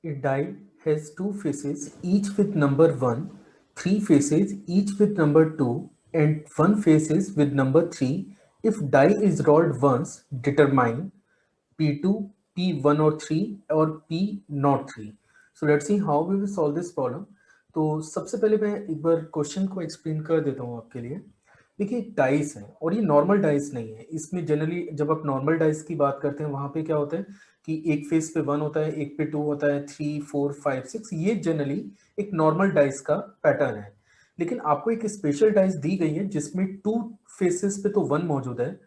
A die has two faces, each with number 1, three faces, each with number 2, and one faces with number 3. If die is rolled once, determine P2, P1 or 3 or P not 3. So let's see how we will solve this problem. तो सबसे पहले मैं एक बार question को explain कर देता हूँ आपके लिए। देखिए डाइस है और ये नॉर्मल डाइस नहीं है। इसमें जनरली जब आप नॉर्मल डाइस की बात करते हैं वहां पे क्या होता है कि एक फेस पे 1 होता है, एक पे 2 होता है, 3 4 5 6, ये जनरली एक नॉर्मल डाइस का पैटर्न है। लेकिन आपको एक स्पेशल डाइस दी गई है जिसमें 2 फेसेस पे तो 1 मौजूद है,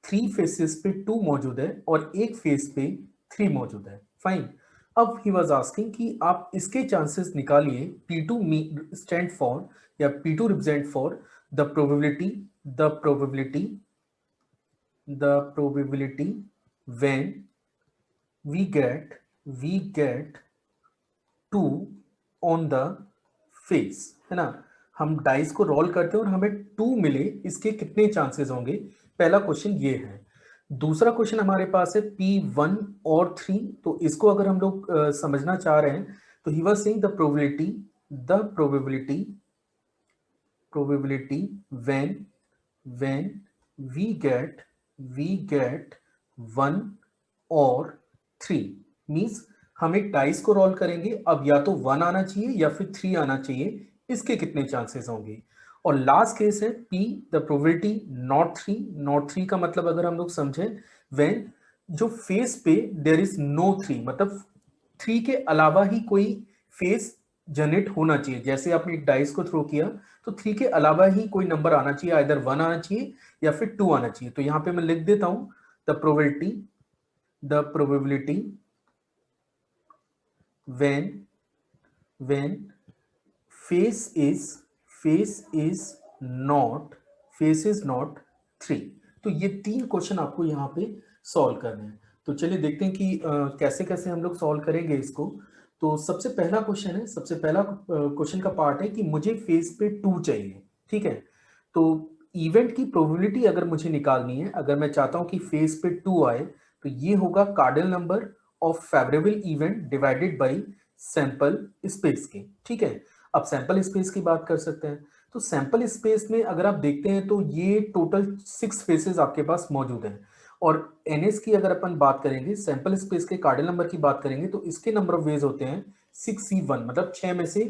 3 फेसेस पे 2 मौजूद है और एक फेस पे 3 मौजूद है। फाइन। अब ही वाज आस्किंग कि आप इसके चांसेस निकालिए। P2 स्टैंड फॉर या P2 represent for the probability the probability the probability when we get 2 on the face, है ना। हम डाइस को रोल करते हैं और हमें 2 मिले, इसके कितने चांसेस होंगे, पहला क्वेश्चन ये है। दूसरा क्वेश्चन हमारे पास है P1 और 3। तो इसको अगर हम लोग समझना चाह रहे हैं तो he was saying the probability when we get 1 और 3 मीन्स हम एक डाइस को रोल करेंगे। अब या तो 1 आना चाहिए या फिर 3 आना चाहिए, इसके कितने चांसेस होंगे। और लास्ट केस है P द प्रोबेबिलिटी नॉट 3 का मतलब अगर हम लोग समझें व्हेन जो फेस पे देयर इज नो 3, मतलब 3 के अलावा ही कोई फेस जनरेट होना चाहिए। जैसे आपने एक डाइस को थ्रो किया तो 3 के अलावा ही कोई नंबर आना चाहिए, आइदर 1 आना चाहिए या फिर 2 आना चाहिए। तो यहां पे मैं लिख देता हूं the probability when face is not 3। तो ये 3 क्वेश्चन आपको यहाँ पे सॉल्व करने हैं। तो चलिए देखते हैं कि कैसे कैसे हम लोग सॉल्व करेंगे इसको। तो सबसे पहला क्वेश्चन है, सबसे पहला क्वेश्चन का पार्ट है कि मुझे फेस पे 2 चाहिए। ठीक है, तो इवेंट की प्रोबेबिलिटी अगर मुझे निकालनी है, अगर मैं चाहता हूं कि फेस पे 2 आए, तो ये होगा cardinal number of favourable event divided by sample space के। ठीक है, अब सैंपल स्पेस की बात कर सकते हैं। तो सैंपल स्पेस में अगर आप देखते हैं तो ये टोटल 6 फेसेस आपके पास मौजूद हैं। और एनएस की अगर अपन बात करेंगे, सैंपल स्पेस के कार्डिनल नंबर की बात करेंगे, तो इसके नंबर ऑफ वेज होते हैं 6C1, मतलब 6 में से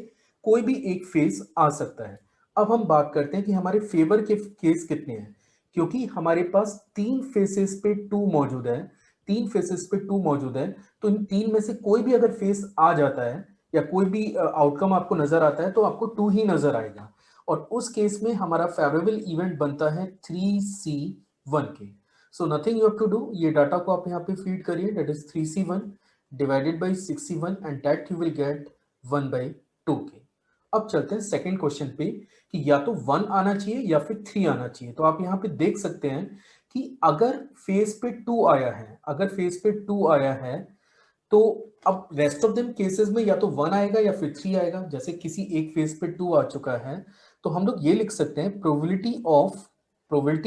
कोई भी एक फेस आ सकता है। अब हम बात करते हैं कि हमारे फेवर के केस कितने हैं। क्योंकि हमारे पास 3 फेसेस पे 2 मौजूद है, 3 फेसेस पे 2 मौजूद है, तो इन 3 में से कोई भी अगर फेस आ जाता है या कोई भी आउटकम आपको नजर आता है तो आपको 2 ही नजर आएगा। और उस केस में हमारा फेवरेबल इवेंट बनता है 3C1 के। So nothing you have to do, ये डाटा को आप यहाँ पे फीड करिए, that is 3C1 divided by 6C1 and that you will get 1/2 के। अब चलते हैं सेकेंड क्वेश्चन पे कि या तो 1 आना चाहिए या फिर 3 आना चाहिए। तो आप यहाँ पे देख सकते हैं कि अगर फेस पे 2 आया है, अगर फेस पे 2 आया है, तो अब रेस्ट ऑफ देम केसेस में या तो 1 आएगा या फिर 3 आएगा। जैसे किसी एक फेस पे 2 आ चुका है तो हम लोग ये लिख सकते हैं probability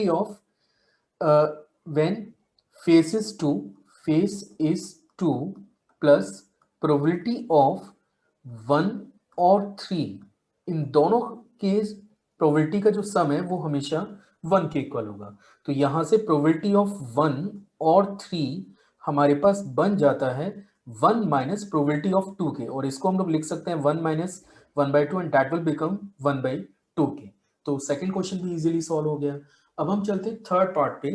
of when face is 2 plus probability of 1 और 3, इन दोनों केस प्रोबेबिलिटी का जो सम है वो हमेशा 1 के इक्वल होगा। तो यहां से प्रोबेबिलिटी ऑफ 1 और 3 हमारे पास बन जाता है 1 माइनस प्रोबेबिलिटी ऑफ 2 के, और इसको हम लोग लिख सकते हैं 1 minus 1/2 and that will become 1/2 के। तो सेकंड क्वेश्चन भी इजीली सॉल्व हो गया। अब हम चलते हैं थर्ड पार्ट पे,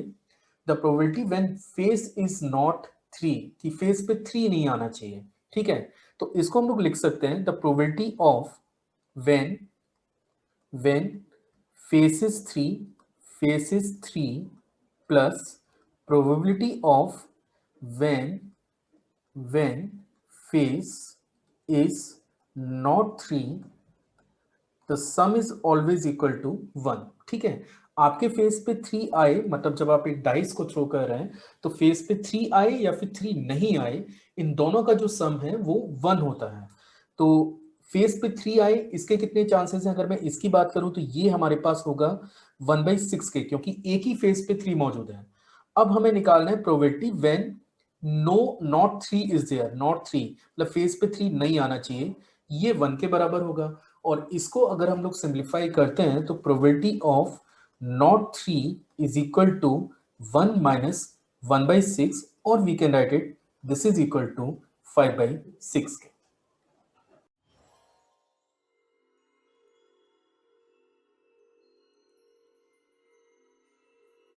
the probability when face is not 3, कि फेस पे 3 नहीं आना चाहिए। ठीक है, तो इसको हम लोग लिख सकते हैं the probability of when face is 3 plus probability of when face is not 3, the sum is always equal to 1। ठीक है, आपके फेस पे 3 आए, मतलब जब आप एक डाइस को थ्रो कर रहे हैं तो फेस पे 3 आए या फिर 3 नहीं आए, इन दोनों का जो सम है वो 1 होता है। तो फेस पे 3 आए, इसके कितने चांसेस हैं, अगर मैं इसकी बात करूं तो ये हमारे पास होगा 1/6 के, क्योंकि एक ही फेस पे 3 मौजूद है। अब हमें निकालना है probability when no not 3 is there, not 3 मतलब फेस पे 3 नहीं आना चाहिए, ये 1 के बराबर होगा। और इसको अगर हम लोग सिंप्लीफाई करते हैं तो probability of not 3 is equal to 1 minus 1/6, और we can write it this is equal to 5/6 के।